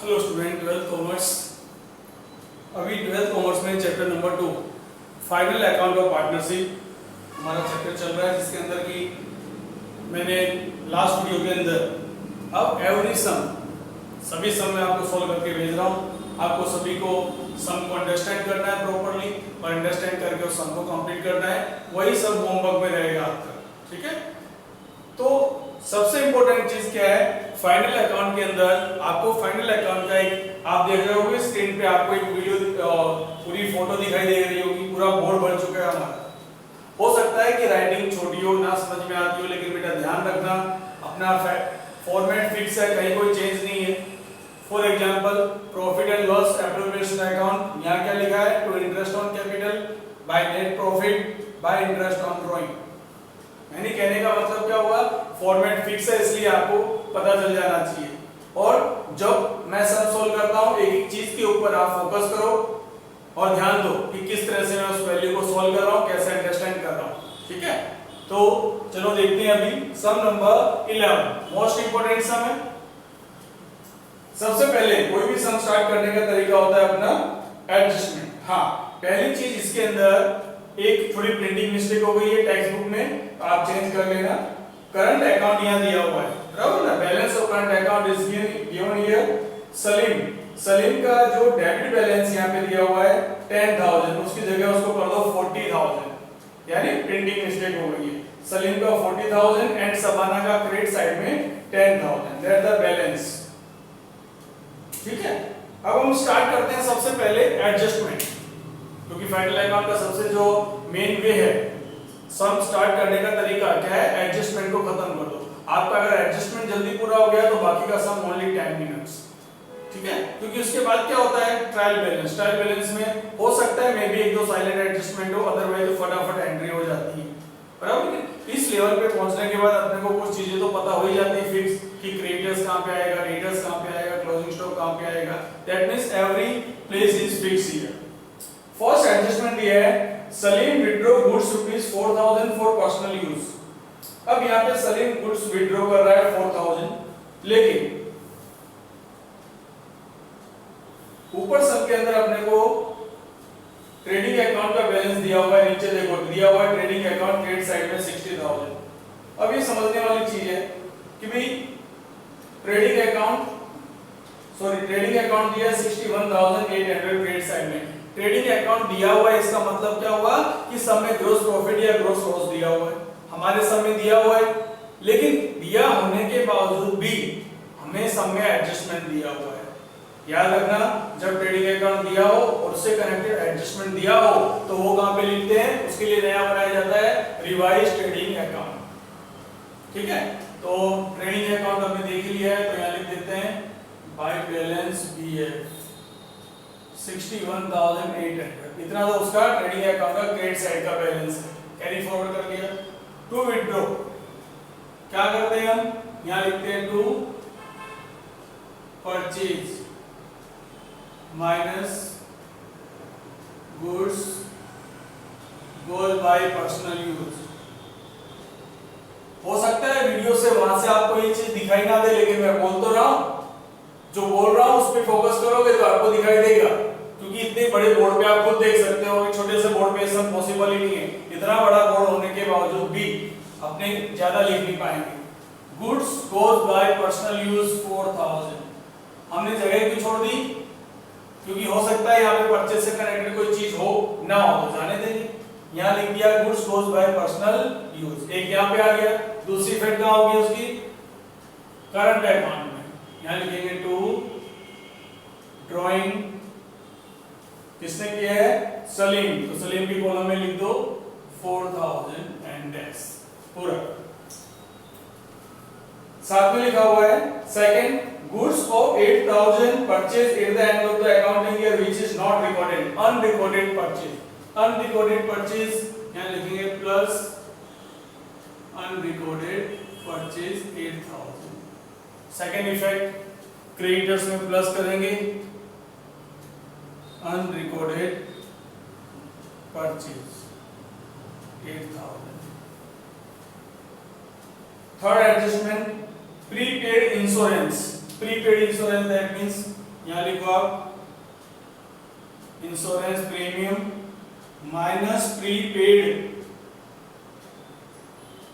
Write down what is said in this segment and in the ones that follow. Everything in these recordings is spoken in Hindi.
Hello student, twelfth commerce. अभी ट्वेल्थ कॉमर्स में chapter number 2 final account of partnership हमारा चैप्टर चल रहा है, जिसके अंदर की मैंने लास्ट वीडियो के अंदर अब एवरी सम सभी सम मैं आपको सॉल्व करके भेज रहा हूँ। आपको सभी को सम को अंडरस्टैंड करना है प्रॉपर्ली और अंडरस्टैंड करके उस सम को कंप्लीट करना है। वही सब होमवर्क में रहेगा आपका, ठीक है। तो सबसे इंपॉर्टेंट चीज क्या है, फाइनल अकाउंट के अंदर आपको फाइनल अकाउंट का एक आप देख रहे होंगे स्क्रीन पे, आपको एक वीडियो पूरी फोटो दिखाई दे रही होगी। पूरा बोर्ड भर चुका है हमारा। हो सकता है कि राइटिंग छोटी हो, ना समझ में आती हो, लेकिन बेटा ध्यान रखना अपना फॉर्मेट फिक्स है, कहीं कोई चेंज नहीं है। For example profit and loss appropriation account, यहाँ क्या लिखा है, to interest on capital by net profit by interest on drawing. यानी कहने का मतलब क्या हुआ, फॉर्मेट फिक्स है, इसलिए आपको पता चल जाना चाहिए। और जब मैं सम सोल्व करता हूं, एक एक चीज के ऊपर आप फोकस करो और ध्यान दो कि किस तरह से मैं उस वैल्यू को सोल्व कर रहा हूं, कैसे अंडरस्टैंड कर रहा हूं, ठीक है। तो चलो देखते हैं अभी सम नंबर 11, मोस्ट इंपोर्टेंट सम है। सबसे पहले कोई भी सम स्टार्ट करने का तरीका होता है अपना एडजस्टमेंट। हाँ, पहली चीज इसके अंदर एक थोड़ी प्रिंटिंग मिस्टेक हो गई है टेक्स्ट बुक में, आप चेंज कर लेना। करंट अकाउंट यहां दिया हुआ है, बराबर ना, balance of current account is given here. Salim का जो डेबिट बैलेंस यहां पे दिया हुआ है 10,000, उसकी जगह उसको कर दो 40,000, यानी प्रिंटिंग मिस्टेक हो गई है। सलीम का 40,000 एंड सबाना का क्रेडिट साइड में 10,000, दैट द बैलेंस, ठीक है। अब हम स्टार्ट करते हैं सबसे पहले एडजस्टमेंट, क्योंकि फाइनल अकाउंट का सबसे जो मेन वे है सम स्टार्ट करने का तरीका क्या है, एडजस्टमेंट को खत्म कर दो। आपका अगर एडजस्टमेंट जल्दी पूरा हो गया तो बाकी का सम ओनली 10 मिनट्स, ठीक है। क्योंकि उसके बाद क्या होता है, ट्रायल बैलेंस। ट्रायल बैलेंस में हो सकता है मे बी एक दो साइलेंट एडजस्टमेंट हो, अदरवाइज फटाफट एंट्री हो जाती है, बराबर। इस लेवल पे पहुंचने के बाद अपने को कुछ चीजें तो पता हो ही जाती है फिक्स, कि क्रेडिटर्स कहां पे आएगा, डेटर्स कहां पे आएगा, क्लोजिंग स्टॉक कहां पे आएगा। That means every place is fix here. First adjustment दिया है, Salim withdraw goods rupees 4,000 for personal use. अब यहां पे सलीम गुड्स विड्रॉ कर रहा है 4,000, लेकिन ऊपर सब के अंदर अपने को ट्रेडिंग अकाउंट का बैलेंस दिया हुआ है, नीचे देखो दिया हुआ है ट्रेडिंग अकाउंट क्रेडिट साइड में 60,000। अब ये समझने वाली चीज है कि भाई ट्रेडिंग अकाउंट दिया 61,800 क्रेडिट साइड में। ट्रेडिंग अकाउंट दिया हुआ है, इसका मतलब क्या हुआ कि सब में ग्रॉस प्रॉफिट या ग्रॉस लॉस दिया हुआ है, हमारे सब में दिया हुआ है। लेकिन दिया होने के बावजूद भी हमें सब में एडजस्टमेंट दिया हुआ है। याद रखना, जब ट्रेडिंग अकाउंट दिया हो और उससे कनेक्टेड एडजस्टमेंट दिया हो तो वो कहां पे लिखते हैं, उसके लिए नया बनाया जाता है रिवाइज ट्रेडिंग अकाउंट, ठीक है। तो ट्रेडिंग अकाउंट हमने देख लिया है, तो यहां लिख देते हैं बाय बैलेंस बीएफ 61,800, इतना तो उसका ट्रेडिंग अकाउंट का क्रेडिट साइड का बैलेंस है। कैरी फॉरवर्ड कर लिया। टू विथड्रॉ क्या करते हैं हम, यहां लिखते हैं to purchase minus goods goal by personal use. हो सकता है वीडियो से वहां से आपको ये चीज दिखाई ना दे, लेकिन मैं बोल तो रहा हूं, जो बोल रहा हूं उस पे फोकस करोगे तो आपको दिखाई देगा। क्योंकि इतने बड़े बोर्ड पे आप खुद देख सकते हो, छोटे से बोर्ड पे सब पॉसिबल ही नहीं है। इतना बड़ा बोर्ड होने के बावजूद भी अपने ज्यादा लिख नहीं पाएंगे। Goods goes by personal use 4,000, हमने जगह क्यों छोड़ दी, क्योंकि हो सकता है यहाँ पे परचेज से कनेक्टेड कोई चीज हो ना हो, तो जाने देंगे। यहाँ लिख दिया goods goes by personal use, एक यहाँ पे आ गया। दूसरी इफेक्ट कहां होगी उसकी, करंट अकाउंट में, यहाँ लिखेंगे टू ड्राइंग, किसने किया है, सलीम, तो सलीम की कॉलम में लिख दो 4,000 एंड डैश पूरा। साथ में लिखा हुआ है second, goods of 8,000 purchase at the end of the accounting year which is not recorded, unrecorded purchase. Unrecorded purchase यहां लिखेंगे plus unrecorded purchase 8,000। Second effect creditors में प्लस करेंगे unrecorded purchase 8,000। Third adjustment, prepaid insurance, that means यहाँ लिखो आप insurance premium minus prepaid.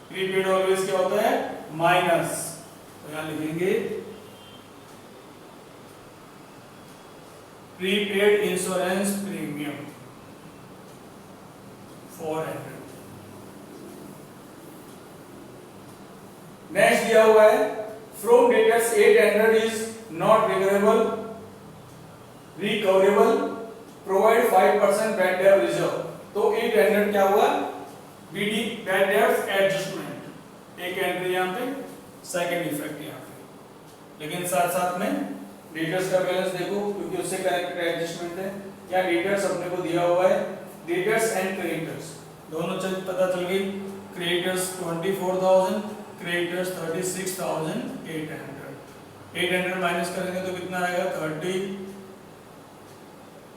Prepaid always क्या होता है? माइनस। तो यहां लिखेंगे प्रीपेड इंश्योरेंस प्रीमियम 400। नेक्स्ट दिया हुआ है from debtors 800 is not recoverable provide 5% bad debt reserve. तो 800 क्या हुआ? बीडी बैड डेट एडजस्टमेंट, एक एंट्री यहाँ पे, सेकंड इफेक्ट यहाँ पे। लेकिन साथ साथ में डेटर्स का बैलेंस देखो क्योंकि उससे कनेक्टेड एडजस्टमेंट है। क्या डेटर्स अपने को दिया हुआ है, डेटर्स एंड क्रेडिटर्स दोनों चीज पता चल गई। Creditors 24,000, creditors 36,800। 800 माइनस करेंगे तो कितना आएगा? 30।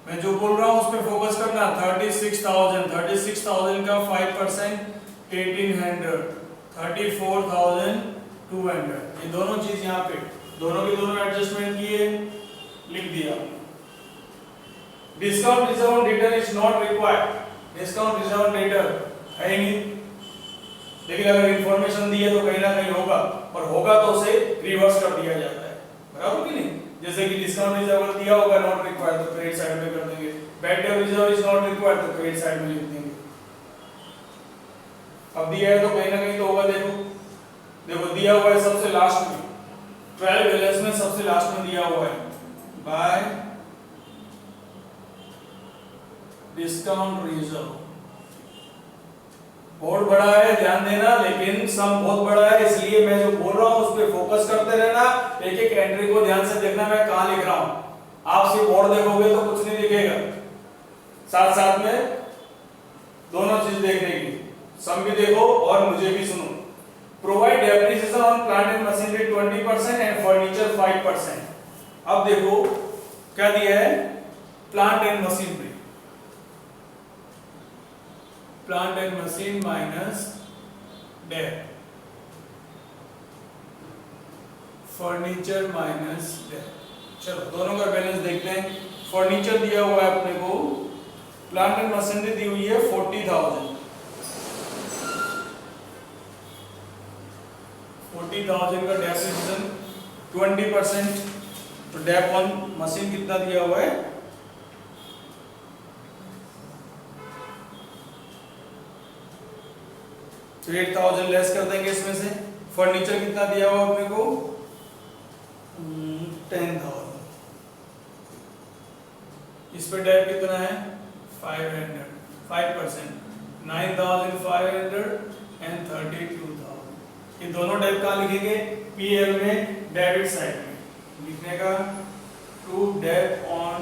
मैं जो बोल रहा हूं उस पे फोकस करना। 36,000 का 5% 1800, 34,200। ये दोनों चीज यहाँ पे दोनों के दोनों एडजस्टमेंट किए, लिख दिया। Discount reserve debtor is not required. Discount reserve debtor है ही नहीं, लेकिन अगर इंफॉर्मेशन दी है तो कहीं ना कहीं होगा, और होगा तो उसे रिवर्स कर दिया जाता है, बराबर कि नहीं? जैसे कि डिस्काउंट रिजर्व दिया होगा नॉट रिक्वायर्ड तो क्रेडिट साइड में कर देंगे, bad debt reserve is not required तो क्रेडिट साइड में लिख देंगे। अब दिया है तो कहीं ना कहीं तो होगा। देखो दिया हुआ है सबसे लास्ट में, ट्रायल बैलेंस में सबसे लास्ट में दिया हुआ है बाय डिस्काउंट रिजर्व। बहुत बड़ा है, ध्यान देना, लेकिन सम बहुत बड़ा है, इसलिए मैं जो बोल रहा हूं उस पर फोकस करते रहना। एक एक एंट्री को ध्यान से देखना मैं कहां लिख रहा हूं। आप सिर्फ बोर्ड देखोगे तो कुछ नहीं दिखेगा, साथ साथ में दोनों चीज देखने की, सम भी देखो और मुझे भी सुनो। Provide depreciation on plant and machinery 20% and furniture 5%। अब देखो क्या दिया है, plant and machinery, plant and machine minus debt, furniture minus debt. चलो दोनों का बैलेंस देखते हैं। फर्नीचर दिया हुआ है अपने को, प्लांट एंड मशीनरी दी हुई है 40,000। 40,000 का डेप्रिसिएशन 20%, तो डेप ऑन मशीन कितना दिया हुआ है? 8,000 लेस कर देंगे इसमें से। फर्नीचर कितना दिया हुआ अपने को? 10,000। इस पे डेप कितना है? 500, 5%, 9,500 एंड 32,000। ये दोनों डेप कहाँ लिखेंगे? पीएल में, डेबिट साइड में लिखने का। To dep on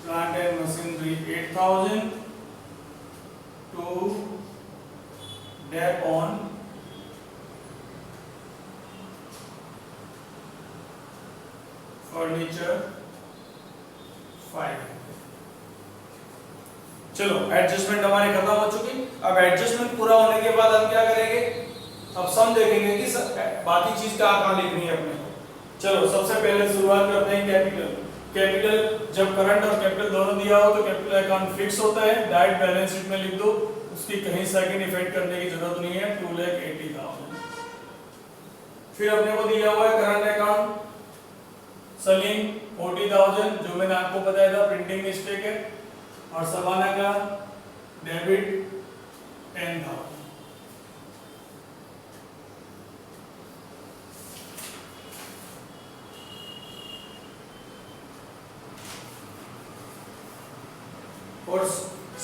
plant and machinery 8,000, to dep on furniture 500। चलो एडजस्टमेंट हमारे खत्म हो चुकी। अब एडजस्टमेंट पूरा होने के बाद हम क्या करेंगे? अब सम देखेंगे कि बाकी चीज कहाँ लिखनी है अपने को। चलो सबसे पहले शुरुआत करते हैं कैपिटल। कैपिटल जब करंट और कैपिटल दोनों दिया हो तो कैपिटल अकाउंट फिक्स होता है, डायरेक्ट बैलेंस शीट में लिख दो, उसकी कहीं सेकंड इफेक्ट करने की जरूरत नहीं है। 2,80,000। फिर अपने को दिया हुआ है करंट अकाउंट सलीम 40,000, जो मैंने आपको बताया था प्रिंटिंग मिस्टेक है, और सबाना का डेबिट 10,000। और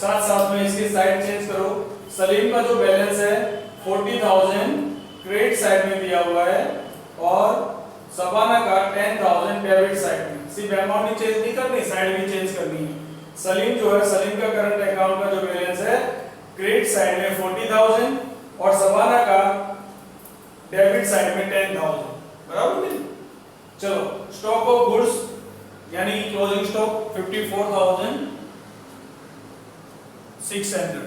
साथ साथ में इसकी साइड चेंज करो। सलीम का जो बैलेंस है 40,000 क्रेडिट साइड में दिया हुआ है, और सबाना का 10,000 डेबिट साइड में। सिर्फ अमाउंट ही चेंज नहीं करनी, साइड भी चेंज करनी है। सलीम जो है, सलीम का करंट अकाउंट का जो बैलेंस है क्रेडिट साइड में 40,000 और सबाना का डेबिट साइड में 10,000, बराबर नहीं? चलो स्टॉक ऑफ गुड्स यानी क्लोजिंग स्टॉक 54,600।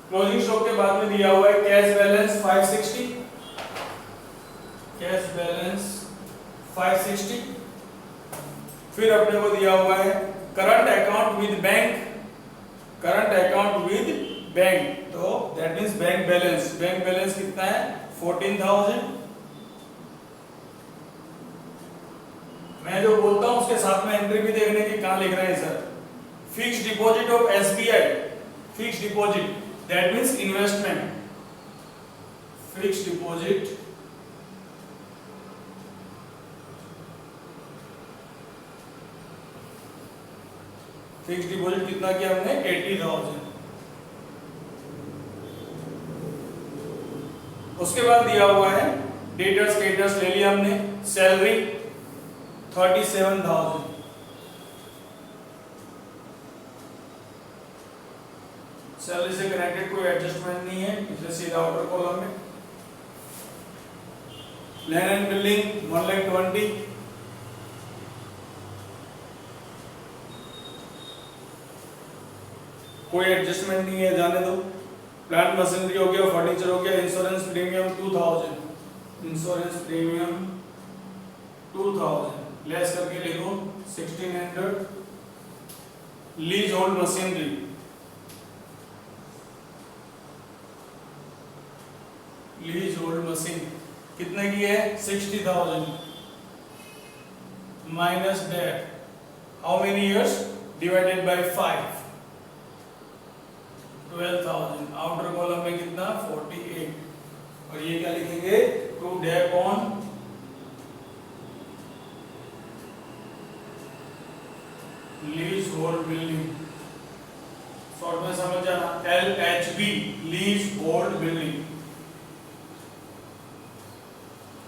क्लोजिंग स्टॉक के बाद में दिया हुआ है कैश बैलेंस 560, कैश बैलेंस 560, फिर अपने को दिया हुआ है current account with bank, current account with bank, तो दैट मींस बैंक बैलेंस कितना है 14,000। मैं जो बोलता हूं उसके साथ में एंट्री भी देखने की कहां लिख रहे हैं sir. Fixed deposit of SBI, fixed deposit that means investment, fixed deposit fixed deposit कितना किया हमने 80,000। उसके बाद दिया हुआ है डेटर्स क्रेडिटर्स ले लिया हमने, सैलरी 37,000, सैलरी से कनेक्टेड कोई एडजस्टमेंट नहीं है इसलिए सीधा आउटर कॉलम में। लैंड एंड बिल्डिंग 1,20,000, कोई एडजस्टमेंट नहीं है जाने दो। प्लांट मशीनरी हो गया, फर्नीचर हो गया, insurance premium 2,000, insurance premium 2,000 less करके लिखो 1,600। Leasehold machinery, leasehold machine कितने की है 60,000 minus that how many years divided by 5, 12,000। Outer column में कितना 48, और ये क्या लिखेंगे to dep on leasehold building, short में समझ जाना LHB, लीज होल्ड बिल्डिंग।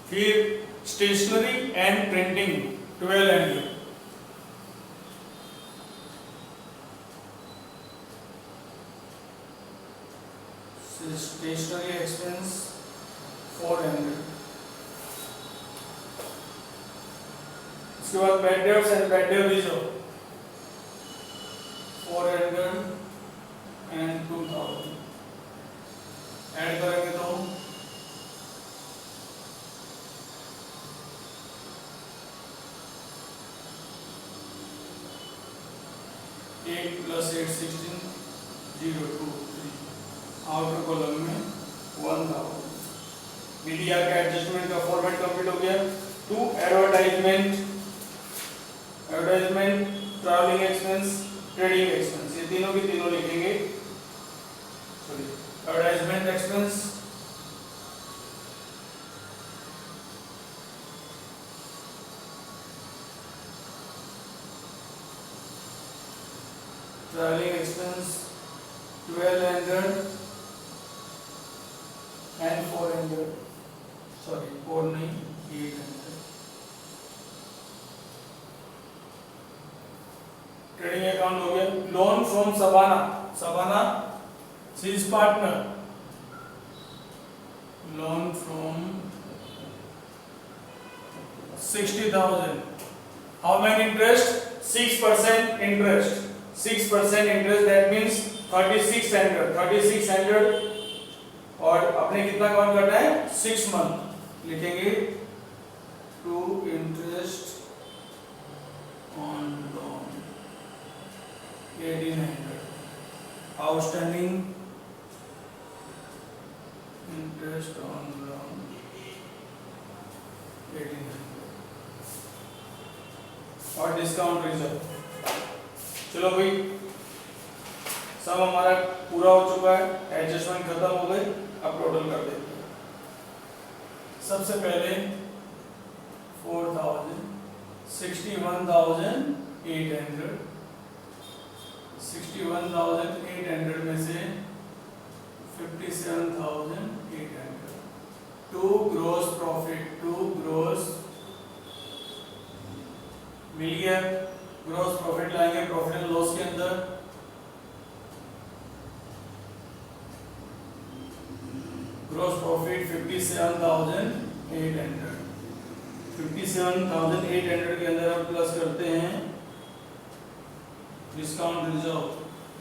फिर stationery and printing 1,200, stationery expense 400। उसके बाद bad debts and bad debt reserve 400 and 2,000 add करेंगे तो 8 + 8 16 0 2 3, आउटर कॉलम में 1,000। मीडिया का एडजस्टमेंट का फॉर्मेट कंप्लीट हो गया। To advertisement, advertisement, travelling expense, trading expense, ये तीनों की तीनों लिखेंगे। Sorry, advertisement expense, travelling expense 1,200 and 400, sorry 4 नहीं 800। ट्रेडिंग अकाउंट हो गया। लोन फ्रॉम सबाना, सबाना सीज partner, loan from 60,000, how many interest 6% interest, 6% interest that means 3,600, और अपने कितना काउंट करना है 6 मंथ लिखेंगे। To interest on loan 1,800, outstanding interest on loan 1,800, और डिस्काउंट रिजर्व। चलो भाई, सब हमारा पूरा हो चुका है, एडजस्टमेंट खत्म हो गई। अब टोटल कर देते हैं। सबसे पहले 4,000, 61,800, 61,800 में से 57,800 to gross profit, to gross मिल गया। ग्रोस प्रॉफिट लाएंगे प्रॉफिट एंड लॉस के अंदर, ग्रोस प्रॉफिट 57,800, 57,800 के अंदर हम प्लस करते हैं डिस्काउंट रिजर्व,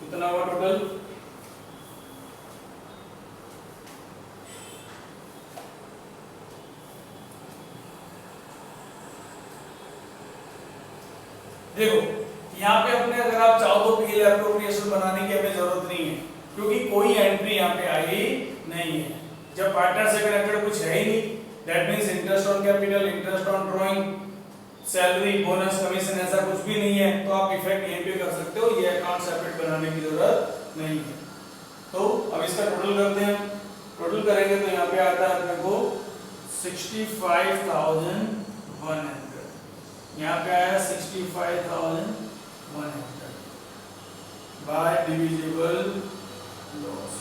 कितना हुआ टोटल 1,800 देखो यहाँ पे अपने अगर आप चाहो तो पीएल एप्रोप्रिएशन बनाने की हमें जरूरत नहीं है, क्योंकि कोई एंट्री यहाँ पे आई नहीं है। जब पार्टनर से कनेक्टेड कुछ है ही नहीं, that means interest on capital, interest on drawing, salary, bonus, commission ऐसा कुछ भी नहीं है, तो आप इफेक्ट यहीं पे कर सकते हो, ये अकाउंट सेपरेट बनाने की जरूरत नहीं है। तो अब इसका टोटल करते हैं। टोटल करेंगे तो यहाँ पे आता है अपने को 65,100, यहाँ पे आया 65,100 बाय डिविजिबल लॉस।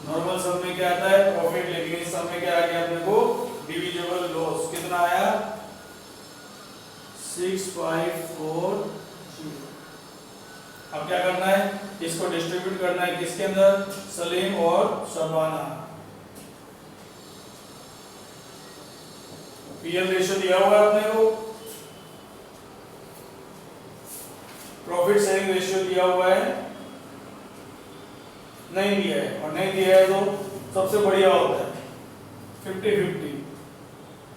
नॉर्मल सम में क्या आता है प्रॉफिट, लेकिन इस सम में क्या आ गया अपने को डिविजिबल लॉस। कितना आया 6540। अब क्या करना है, इसको डिस्ट्रीब्यूट करना है किसके अंदर, सलीम और शबाना। पीएल रेशियो दिया हुआ है अपने को, प्रॉफिट शेयरिंग रेशियो दिया हुआ है, नहीं दिया है, और नहीं दिया है तो सबसे बढ़िया होता है 50-50,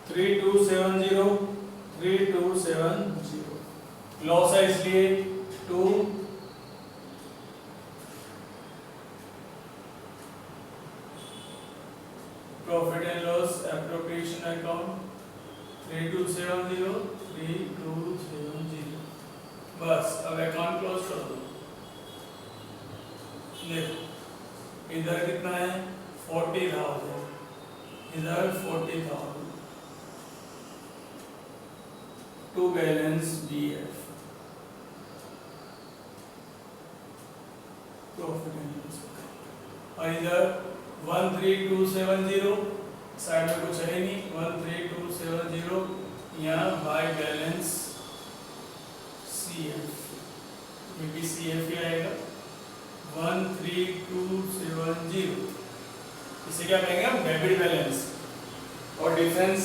3270, 3270। लॉस है इसलिए 2, profit and loss appropriation account 3270, 3270। बस अब अकाउंट क्लोज कर दो। देखो इधर कितना है 40,000, इधर 40,000 to balance DF, profit and loss, और इधर 13270, साइड में कुछ है नहीं, 13270 यहाँ बाय बैलेंस सीएफ, ये भी सीएफ ही आएगा 13270। इसे क्या कहेंगे हम डेबिट बैलेंस, और डिफरेंस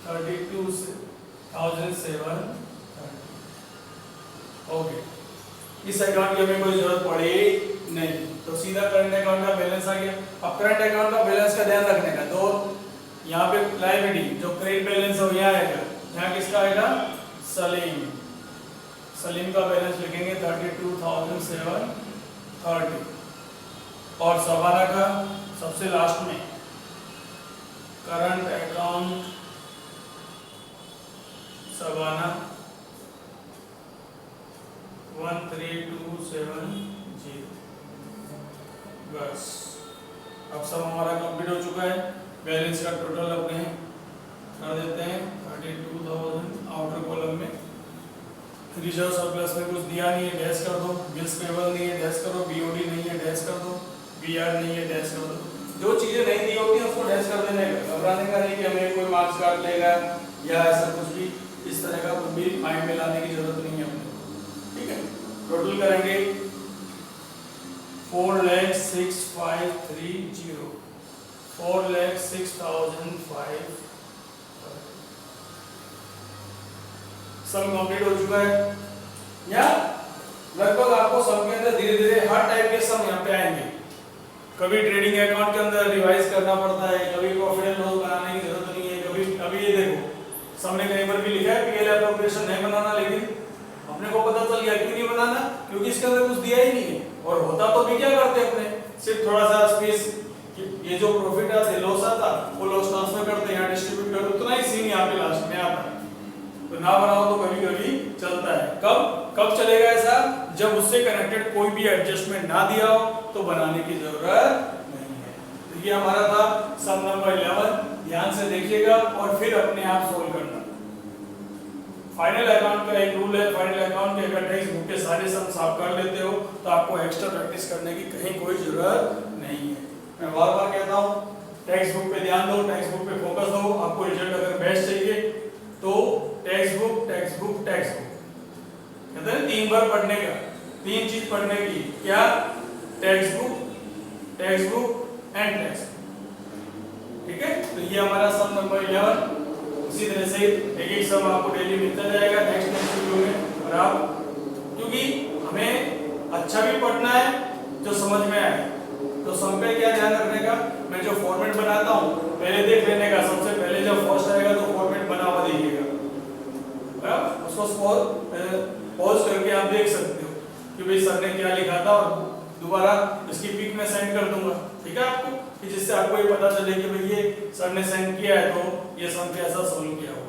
32,730। ओके, इस अकाउंट की हमें कोई जरूरत पड़ी नहीं, तो सीधा करंट अकाउंट का बैलेंस आ गया। अब करंट अकाउंट का बैलेंस का ध्यान रखने का, तो यहाँ पे लायबिलिटी जो क्रेडिट बैलेंस है वो यहाँ आएगा, यहाँ किसका आएगा सलीम, सलीम का बैलेंस लिखेंगे 32,730, और शबाना का सबसे लास्ट में करंट अकाउंट शबाना 13270। बस अब सब हमारा कंप्लीट हो चुका है। बैलेंस का टोटल अपने कर देते हैं 32,000 आउटर कॉलम में। रिजर्व सरप्लस में कुछ दिया नहीं है, डैश कर दो। बिल्स पेबल नहीं है, डैश करो। बीओडी नहीं है, डैश कर दो। बीआर नहीं है, डैश कर दो। जो चीजें नहीं दी होती हैं उसको डैश कर देने का, घबराने का नहीं कि हमें कोई मार्क्स काट लेगा या ऐसा कुछ भी, इस तरह का कुछ भी माइंड में लाने की जरूरत नहीं है अपने, ठीक है। टोटल करेंगे 4,06,530, 4,06,500। सम कंप्लीट हो चुका है। या लगभग आपको सम के अंदर धीरे धीरे हर टाइप के सम यहाँ पे आएंगे। कभी ट्रेडिंग अकाउंट के अंदर रिवाइज करना पड़ता है, कभी प्रॉफिट एंड लॉस बनाने की जरूरत नहीं है, कभी अभी ये देखो सबने कहीं पर भी लिखा है पीएल एप्रोप्रिएशन नहीं बनाना, लेकिन अपने को पता चल गया क्यों नहीं बनाना, क्योंकि इसके अंदर कुछ दिया ही नहीं है। और होता तो भी क्या करते अपने, सिर्फ थोड़ा सा स्पेस, ये जो प्रॉफिट आते लॉस आता वो लॉस ट्रांसफर करते यहाँ डिस्ट्रीब्यूट कर, उतना ही सीन यहाँ पे लास्ट में आता है। तो ना बनाओ तो कभी कभी चलता है। कब चलेगा ऐसा, जब उससे कनेक्टेड कोई भी एडजस्टमेंट ना दिया हो तो बनाने की जरूरत नहीं है। तो ये हमारा था सम नंबर 11, ध्यान से देखिएगा और फिर अपने आप सोल्व करना। फाइनल अकाउंट का एक रूल है, फाइनल अकाउंट के अगर टेक्स्ट बुक के सारे सम्स आप कर लेते हो तो आपको एक्स्ट्रा प्रैक्टिस करने की कहीं कोई जरूरत नहीं है। मैं बार बार कहता हूँ टेक्स्ट बुक पे ध्यान दो, टेक्स्ट बुक पे फोकस दो। आपको रिजल्ट अगर बेस्ट चाहिए तो टेक्स्ट बुक कहते हैं 3 बार पढ़ने का, 3 चीज पढ़ने की, क्या टेक्स्ट बुक एंड टेक्स्ट, ठीक है। तो ये हमारा सम नंबर 11। इसी तरह से एक एक सम आपको डेली मिलता जाएगा नेक्स्ट वीडियो में। और आप, क्योंकि हमें अच्छा भी पढ़ना है जो समझ में आए, तो सम पे क्या ध्यान रखने का, मैं जो फॉर्मेट बनाता हूँ पहले देख लेने का। सबसे पहले जब फर्स्ट आएगा तो फॉर्मेट बना हुआ देखिएगा, पॉज करके आप देख सकते हो कि भाई सर ने क्या लिखा था, और दोबारा इसकी पिक में सेंड कर दूंगा, ठीक है आपको, कि जिससे आपको ये पता चले कि भाई ये सर ने सेंड किया है तो ये सम कैसा सोल्व किया हुआ।